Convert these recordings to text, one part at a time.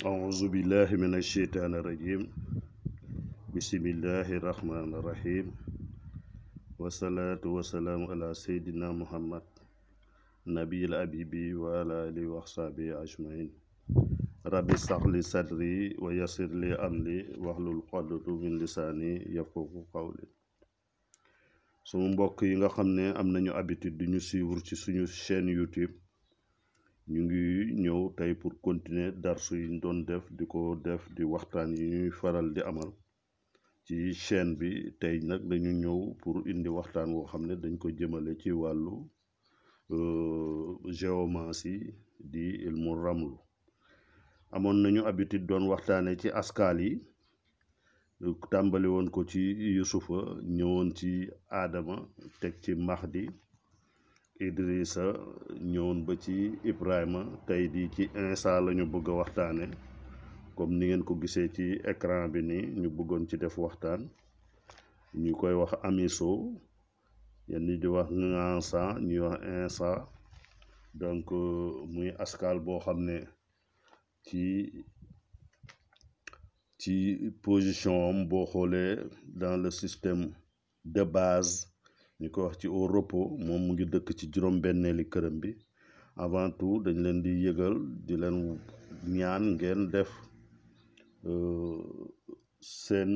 أعوذ بالله من الشيطان الرجيم. بسم الله الرحمن الرحيم. والصلاة والسلام على سيدنا محمد نبي الأبيب وعلى آله وصحبه أجمعين. ربي اشرح لي صدري ويسر لي أمري واحلل عقدة من لساني يفقهوا قولي. suñu mbokk yi nga xam ne am nañu habitude di ñu suivre ci suñu chaîne YouTube, ñu ngi ñëw tey pour continuer darsu yi ñu doon def di waxtaan yi ñuy faral di amal ci chaîne bi. tey nag dañu ñëw pour indi waxtaan woo xam ne dañ ko jëmale ci wàllu géomancie di ilmu ramlu. amoon nañu habitude doon waxtaane ci askal yi, tàmbali woon ko ci Yusufa, ñëwoon ci Adama, teg ci Mahdi, Idrissa, ñëwoon ba ci Ibrahima. tey di ci Insa lañu bëgg a waxtaane. comme ni ngeen ko gisee ci écran bi nii, ñu bëggoon ci def waxtaan. ñu koy wax Amiso, yenn ñi di wax Ngansa, ñuy wax Insa. donc muy askal boo xam ne ci position am boo xoolee dans le système de base, ñu ko wax ci au repos, moom mu ngi dëkk ci juróom-benneeli këram bi. avant tout dañ leen di yëgal, di leen ñaan ngeen def seen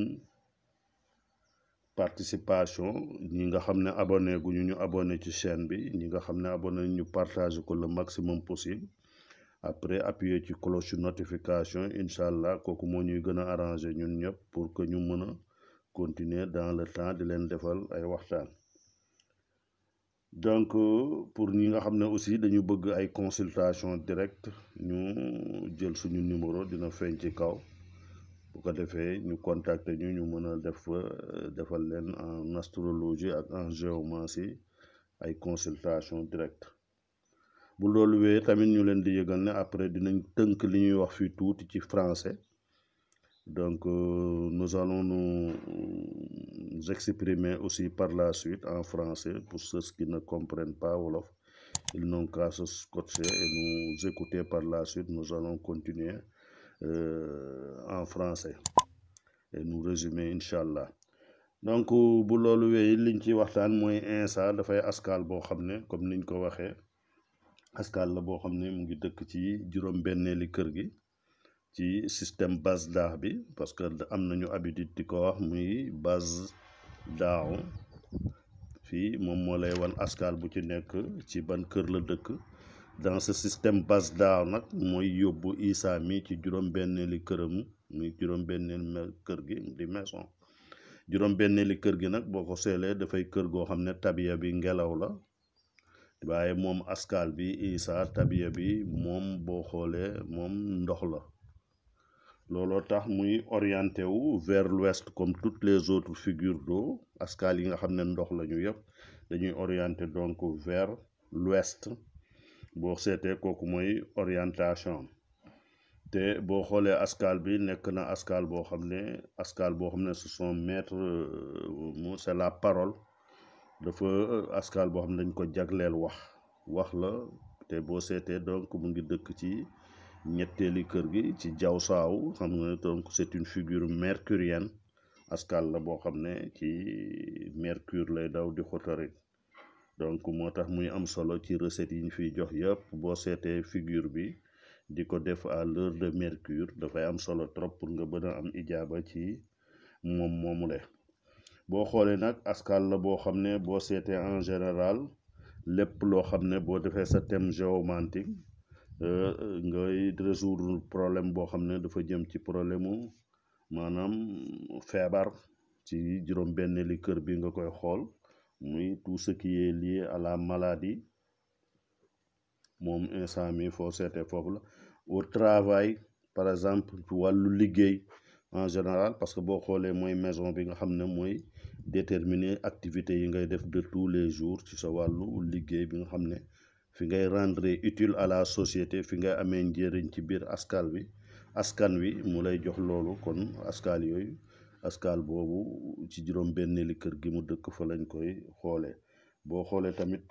participation. ñi nga xam ne abonné guñu ñu abonné ci chaîne bi, ñi nga xam ne abonné ñu partage ko le maximum possible. après appuyer ci cloche notification, incha allah kooku moo ñuy gën a arrangé ñun ñëpp pour que ñu mën a continuer dans le temps di leen defal ay waxtaan. donc pour ñi nga xam ne aussi dañu bëgg ay consultation directe, ñu jël suñu numéro, dina feeñ ci kaw. bu ko defee ñu contacter ñu mën a defal leen en astrologie ak en géomancie ay consultation directe. bu loolu wee tamit ñu leen di yëgal ne après dinañ tënk li ñuy wax fii tuuti ci français. donc nous allons nous exprimer aussi par la suite en français pour ceux qui ne comprennent pas wolof. Ils n'ont qu'à se scotcher et nous écouter par la suite. Nous allons continuer en français et nous résumer inchallah. donc bu loolu wee liñ ci waxtaan mooy Insa dafay askal boo xam ne comme niñ ko waxee, askal la boo xam ne mu ngi dëkk ci juróom-benneeli kër gi ci système Bazda bi, parce que am nañu habitude di ko wax muy Bazda. fii moom moo lay wan askal bu ci nekk ci ban kër la dëkk. dans ce système Bazda nag mooy yóbbu Isa mi ci juróom-benneeli këram, muy juróom-benneeli kër gi di maison. juróom-benneeli kër gi nag boo ko seelee dafay kër goo xam ne tabiya bi ngelaw la, waaye moom askal bi Isa tabiya bi moom boo xoolee moom ndox la. looloo tax muy orienté wu vers l'ouest comme toutes les autres figures d'eau. askal yi nga xam ne ndox lañu yëpp dañuy orienté donc vers l'ouest. boo seetee kooku mooy orientation. te boo xoolee askal bi nekk na askal boo xam ne ce sont maîtres, c'est la parole. dafa askal boo xam ne dañ ko jagleel wax la. te boo seetee donc mu ngi dëkk ci ñetteeli kër gi ci jaw saaw. xam nga donc c'est une figure mercurienne. askal la boo xam ne ci mercure lay daw di xotari. donc moo tax muy am solo ci recette yi ñu fiy jox yëpp. boo seetee figure bi di ko def à l'heure de mercure, dafay am solo trop pour nga mën a am ijaaba ci moom moomule. boo xoolee nag askal la boo xam ne boo seetee en général lépp loo xam ne boo defee sa thème géomantique, ngay résoudre problème boo xam ne dafa jëm ci problème mu maanaam feebar. ci juróom-benneeli kër bi nga koy xool, muy tout ce qui est lié à la maladie. moom instant mi foo seetee foofu la. au travail par exemple ci wàllu liggéey en général, parce que boo xoolee mooy maison bi nga xam ne mooy déterminer activités yi ngay def de tous les jours ci sa wàllu liggéey bi nga xam ne fi ngay rendre utile à la société, fi ngay amee njëriñ ci biir askan wi mu lay jox loolu. kon askal boobu ci juróom-benneeli kër gi mu dëkk fa lañ koy xoolee. boo xoolee tamit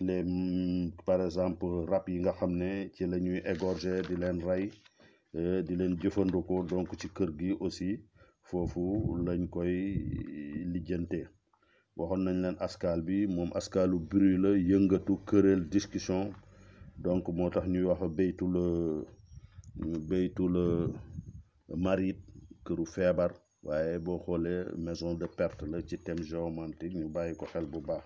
par exemple rab yi nga xam ne ci la ñuy égorger di leen rey di leen jëfandikoo donc ci kër gi aussi foofu lañ koy lijjantee. waxoon nañ leen askal bi moom askalu bruit la, yëngatu, querelle, discussion, donc moo tax ñuy wax baytul marit, këru feebar, waaye boo xoolee maison de perte la ci thème géomantique, ñu bàyyi ko xel bu baax.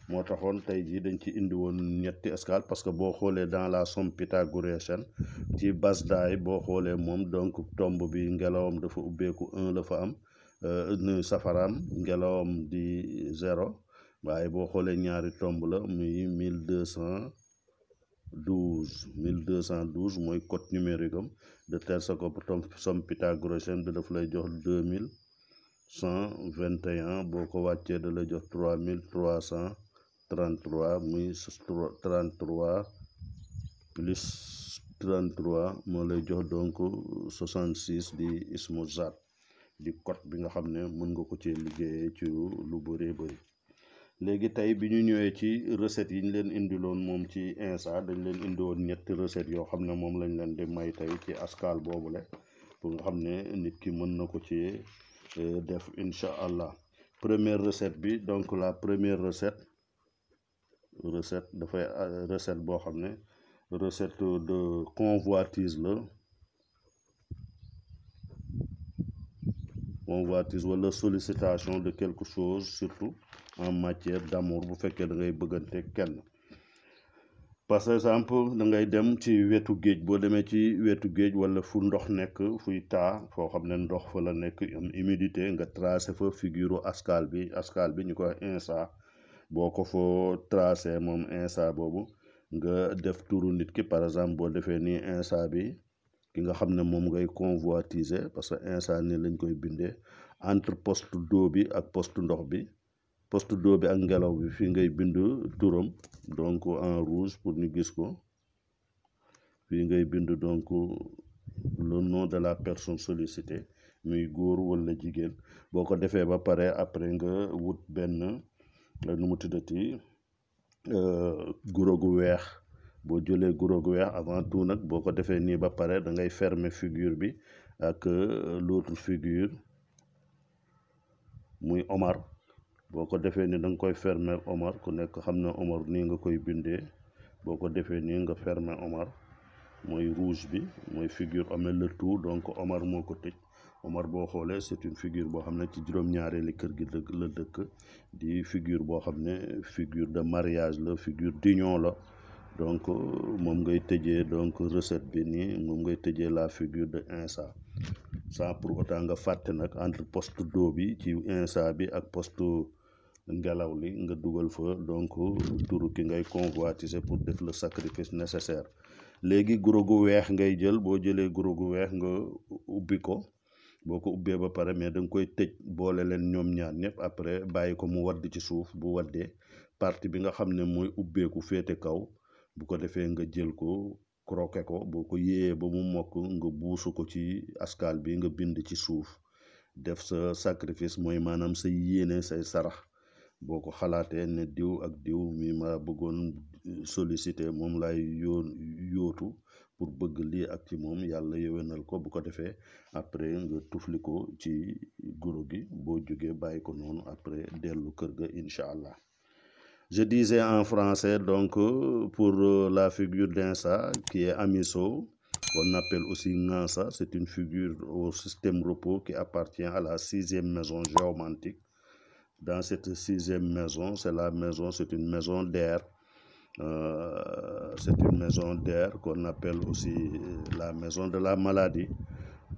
moo taxoon tey jii dañ ci indi woon ñetti escale parce que boo xoolee dans la somme pythagoréenne ci basdaay boo xoolee moom donc tomb bi ngelawam dafa ubbeeku 1 la fa am, safaraam ngelawam di 0, waaye boo xoolee ñaari tomb la muy 1212 mooy code numérique am, de telle sorte que somme pythagoréenne bi daf lay jox 2121, boo ko wàccee da lay jox 3333, muy 33 plus 33 moo lay jox donc 66 di ismu zaat, di code bi nga xam ne mën nga ko ci liggéeyee ci lu bëree bëri. léegi tey bi ñu ñëwee ci recette yi ñu leen indiloon moom ci INSA, dañ leen indiwoon ñetti recette yoo xam ne moom lañ leen di may tey ci askal boobule, pour nga xam ne nit ki mën na ko ci def incha allah. première recette bi, donc la première recette dafay recette boo xam ne recette de convoitise la, convoitise wala sollicitation de quelque chose, surtout en matière d'amour, bu fekkee da ngay bëggante kenn. par exemple da ngay dem ci wetu géej, boo demee ci wetu géej wala fu ndox nekk, fuy taa, foo xam ne ndox fa la nekk, am humidité, nga tracé fa figure askal bi ñu koy INSA. boo ko foo tracé moom INSA boobu, nga def turu nit ki. par exemple boo defee nii INSA bi ki nga xam ne moom ngay convoitiser, parce que INSA ni lañ koy bindee, entre poste d'eau bi ak poste ndox bi, poste d'eau bi ak ngelaw bi, fii ngay bind turam donc en rouge pour ñu gis ko. fii ngay bind donc le nom de la personne sollicitée, muy góor wala jigéen. boo ko defee ba pare, après nga wut benn nu mu tuddati guro gu weex. boo jëlee guro gu weex, avant tout nag boo ko defee nii ba pare, da ngay fermer figure bi ak l'autre figure muy Omar. boo ko defee ni da nga koy fermer Omar, ku nekk xam na Omar nii nga koy bindee. boo ko defee nii nga fermer Omar, mooy rouge bi, mooy figure amee le tout, donc Omar moo ko tëj. Omar boo xoolee c'est une figure boo xam ne ci juróom-ñaareeli kër gi la dëkk, di figure boo xam ne figure de mariage la, figure d'union la. donc moom ngay tëjee donc recette bi nii, moom ngay tëjee la figure de INSA, sans pour autant nga fàtte nag entre poste d'eau bi ci INSA bi ak poste ngelaw li nga dugal fa donc turu ki ngay convoitiser pour def le sacrifice nécessaire. léegi guro gu weex ngay jël. boo jëlee guro gu weex nga ubbi ko, boo ko ubbee ba pare, mais da nga koy tëj boole leen ñoom ñaar ñëpp, après bàyyi ko mu wadd ci suuf. bu waddee partie bi nga xam ne mooy ubbeeku féete kaw, bu ko defee nga jël ko croquer ko. boo ko yéeyee ba mu mokk, nga buusu ko ci askal bi, nga bind ci suuf, def sa sacrifice, mooy maanaam say yéene, say sarax. boo ko xalaatee ne diw ak diw mi ma bëggoon solliciter, moom lay yóotu pour bëgg lii ak ci moom, yàlla yéwénal ko. bu ko defee après nga tufli ko ci guro gi, boo jógee bàyyi ko noonu, après dellu kër ga incha allah. je disais en français donc pour la figure d'INSA qui est Amiso, qu'on appelle aussi Ngansa. c'est une figure au système repos qui appartient à la 6e maison géomantique. dans cette 6e maison, c'est une maison d'air. C'est une maison d'air qu'on appelle aussi la maison de la maladie.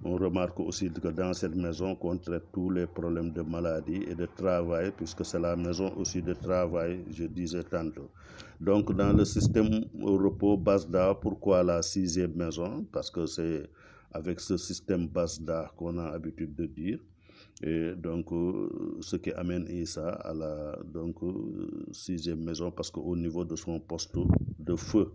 On remarque aussi que dans cette maison, qu'on traite tous les problèmes de maladie et de travail, puisque c'est la maison aussi de travail, je disais tantôt. Donc, dans le système au repos Basda, pourquoi la 6e maison? Parce que c'est avec ce système Basda qu'on a l'habitude de dire. Et donc, ce qui amène Issa à la donc 6e maison, parce qu'au niveau de son poste de feu,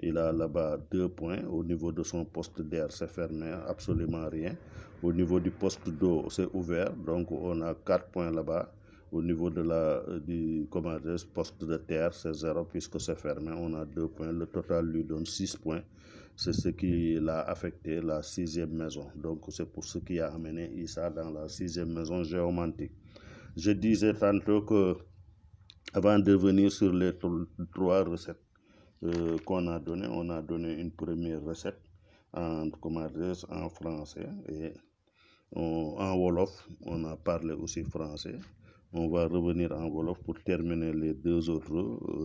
il a là-bas 2 points. Au niveau de son poste d'air, c'est fermé, absolument rien. Au niveau du poste d'eau, c'est ouvert, donc on a 4 points là-bas. Au niveau de du poste de terre, c'est 0 puisque c'est fermé, on a 2 points. Le total lui donne 6 points. c'est ce qui l'a affecté, la sixième maison. Donc c'est pour ce qui a amené Issa dans la sixième maison géomantique. Je disais tantôt que, avant de revenir sur les trois recettes qu'on a données, on a donné une première recette en français et en Wolof. On a parlé aussi français. On va revenir en Wolof pour terminer les deux autres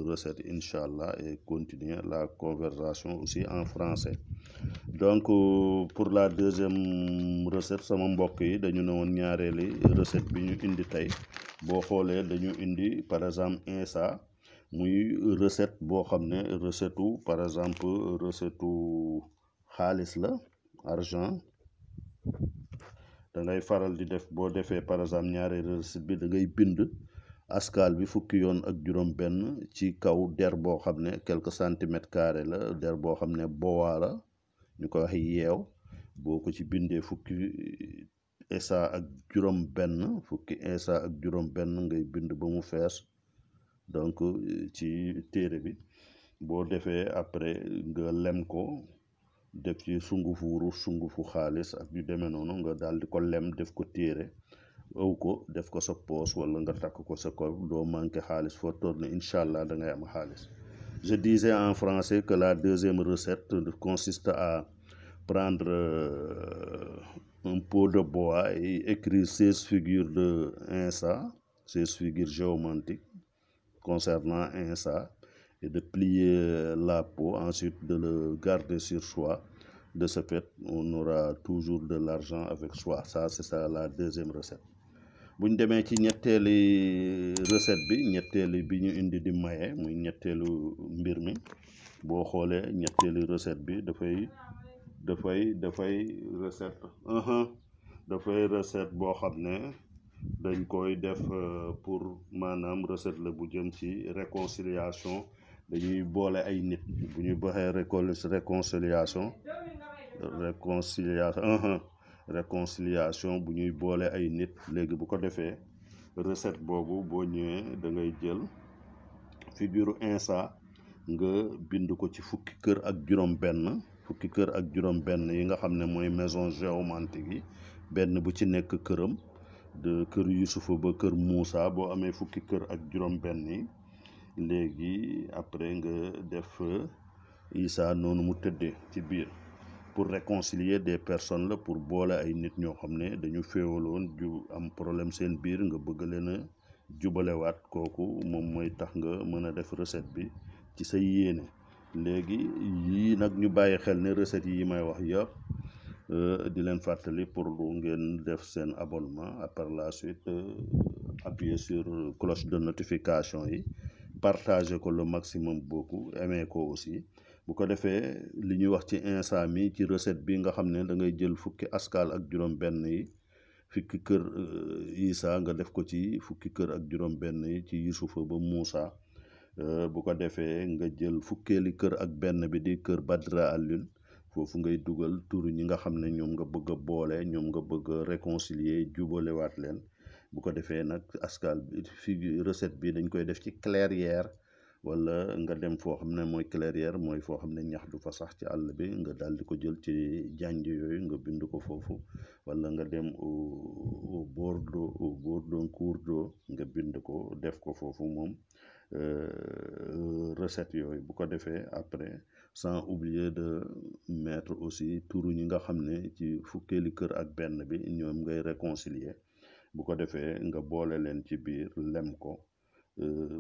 recettes, Inch'Allah, et continuer la conversation aussi en français. Donc pour la deuxième recette, sama mbokk yi dañu ne woon ñaareeli recette bi ñu indi tey boo xoolee dañu indi par exemple insa muy recette boo xam ne recette par exemple recette xaalis la, argent. da ngay faral di def boo defee par exemple ñaareeli recette bi da ngay bind askal bi fukki yoon ak juróom benn ci kaw der boo xam ne quelques centimètres carrés la, der boo xam ne bois la, ñu ko wax yeew. boo ko ci bindee fukki esa ak juróom benn ngay bind ba mu fees donc ci téere bi. boo defee après nga lem ko def ci sungufu wurus, sungufu xaalis ak yu demee noonu, nga daal di ko lem def ko téere ëw ko def ko sa poos wala nga takk ko sa kaw, doo manqué xaalis foo tourné Inch'Allah da ngay am xaalis. Je disais en français que la deuxième recette consiste à prendre un pot de bois et écrire 16 figures de insa, 16 figures géomantiques concernant insa, et de plier la peau, ensuite de le garder sur soi. De ce fait, on aura toujours de l'argent avec soi. Ça, c'est ça la deuxième recette. bu ñu demee ci ñetteeli recette bi ñu indi di maye muy ñetteelu mbir mi, boo xoolee ñetteelu recette bi dafay recette boo xam ne dañ koy def pour maanaam recette la bu jëm ci réconciliation. dañuy boole ay nit bu ñuy baxee réconciliation bu ñuy boole ay nit. léegi bu ko defee recette boobu boo ñëwee da ngay jël figure insa nga bind ko ci fukki kër ak juróom benn yi nga xam ne mooy maison géomantique yi, benn bu ci nekk këram, de kër Yusufa ba kër Moussa. boo amee fukki kër ak juróom benn yi, léegi après nga def Issa noonu mu tëddee ci biir. pour réconcilier des personnes la, pour boole ay nit ñoo xam ne dañu féewaloon ju am problème seen biir, nga bëgg leen a jubalewaat. kooku moom mooy tax nga mën a def recette bi ci sa yéene. léegi yii nag ñu bàyyi xel ne recettes yi may wax yëpp di leen fàttali pour ngeen def seen abonnement, par la suite appuyer sur cloche de notification yi, partager ko le maximum beaucoup, aimer ko aussi. bu ko defee li ñuy wax ci insa mi ci recette bi nga xam ne da ngay jël fukki askal ak juróom benn yi, fukki kër Issa nga def ko ci fukki kër ak juróom benn yi ci Yusufa ba Moussa. bu ko defee nga jël fukkeeli kër ak benn bi di kër Badra Alioune, foofu ngay dugal turu ñi nga xam ne ñoom nga bëgg a boole, ñoom nga bëgg a réconcilier, jubalewaat leen. bu ko defee nag askal bi fi recette bi dañ koy def ci clairière, wala nga dem foo xam ne mooy clairière, mooy foo xam ne ñax du fa sax ci àll bi, nga daal di ko jël ci janj yooyu nga bind ko foofu, wala nga dem au bord d'un cours d'eau nga bind ko def ko foofu moom recette yooyu. bu ko defee après sans oublier de mettre aussi turu ñi nga xam ne ci fukkeeli kër ak benn bi ñoom ngay réconcilier. bu ko defee nga boole leen ci biir lem ko.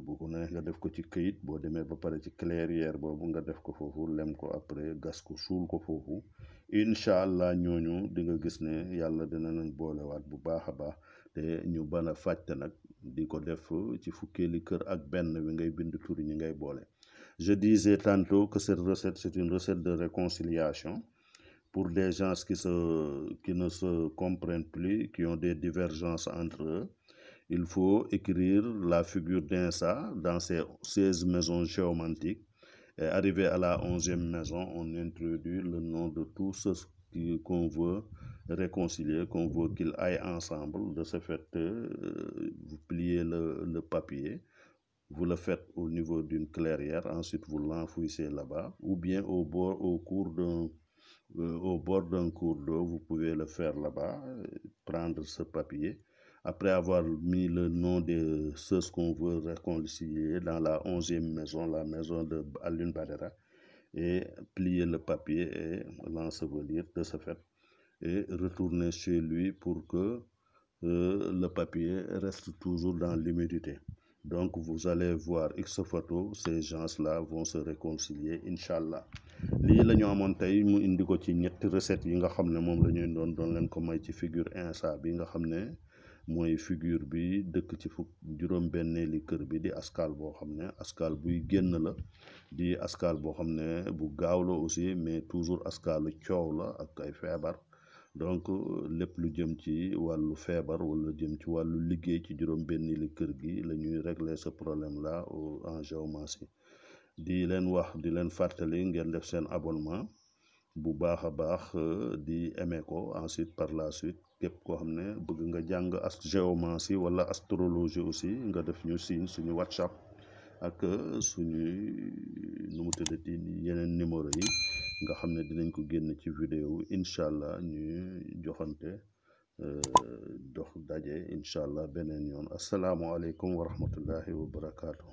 bu ko neex nga def ko ci këyit, boo demee ba pare ci clairière boobu nga def ko foofu, lem ko après gas ko suul ko foofu. incha allah ñooñu di nga gis ne yàlla dina leen boolewaat bu baax a baax. te ñu bana fàtte nag di ko def ci fukkeeli kër ak benn bi ngay bind turi ñi ngay boole. je disais tantôt que cette recette c'est une recette de réconciliation pour des gens qui ne se comprennent plus, qui ont des divergences entre eux. Il faut écrire la figure d'insa dans ces 16 maisons géomantiques. Et arrivé à la 11e maison, on introduit le nom de tous ceux qu'on veut réconcilier, qu'on veut qu'ils aillent ensemble. De ce fait, vous pliez le papier, vous le faites au niveau d'une clairière, ensuite vous l'enfouissez là-bas, ou bien au bord d'un cours d'eau, vous pouvez le faire là-bas, prendre ce papier. Après avoir mis le nom de ceux qu'on veut réconcilier dans la 11e maison, la maison de Alioune Badara, et plier le papier et l'ensevelir de ce fait, et retourner chez lui pour que le papier reste toujours dans l'humidité. Donc vous allez voir X photo, ces gens-là vont se réconcilier, Inch'Allah. lii la ñu amoon tey mu indi ko ci ñetti recettes yi nga xam ne moom la ñuy doon leen ko may ci figure insa bi nga xam ne mooy figure bi dëkk ci juróom-benneeli kër bi di askal boo xam ne askal buy génn la, di askal boo xam ne bu gaaw la aussi, mais toujours askalu coow la ak ay feebar. Donc lépp lu jëm ci wàllu feebar wala jëm ci wàllu liggéey ci juróom-benneeli kër gi la ñuy régler ce problème là en géomancie. di leen wax di leen fàttali ngeen def seen abonnement bu baax a baax, di aimé ko. Ensuite par la suite képp koo xam ne bëgg nga jàng géomancie wala astrologie aussi, nga def ñu signe suñu WhatsApp ak suñuy nu mu tuddati yeneen numéro yi nga xam ne dinañ ko génn ci vidéo incha allah. ñuy joxante dox daje incha allah beneen yoon. Asalaamualeykum wa rahmatullahi wa barakaatu.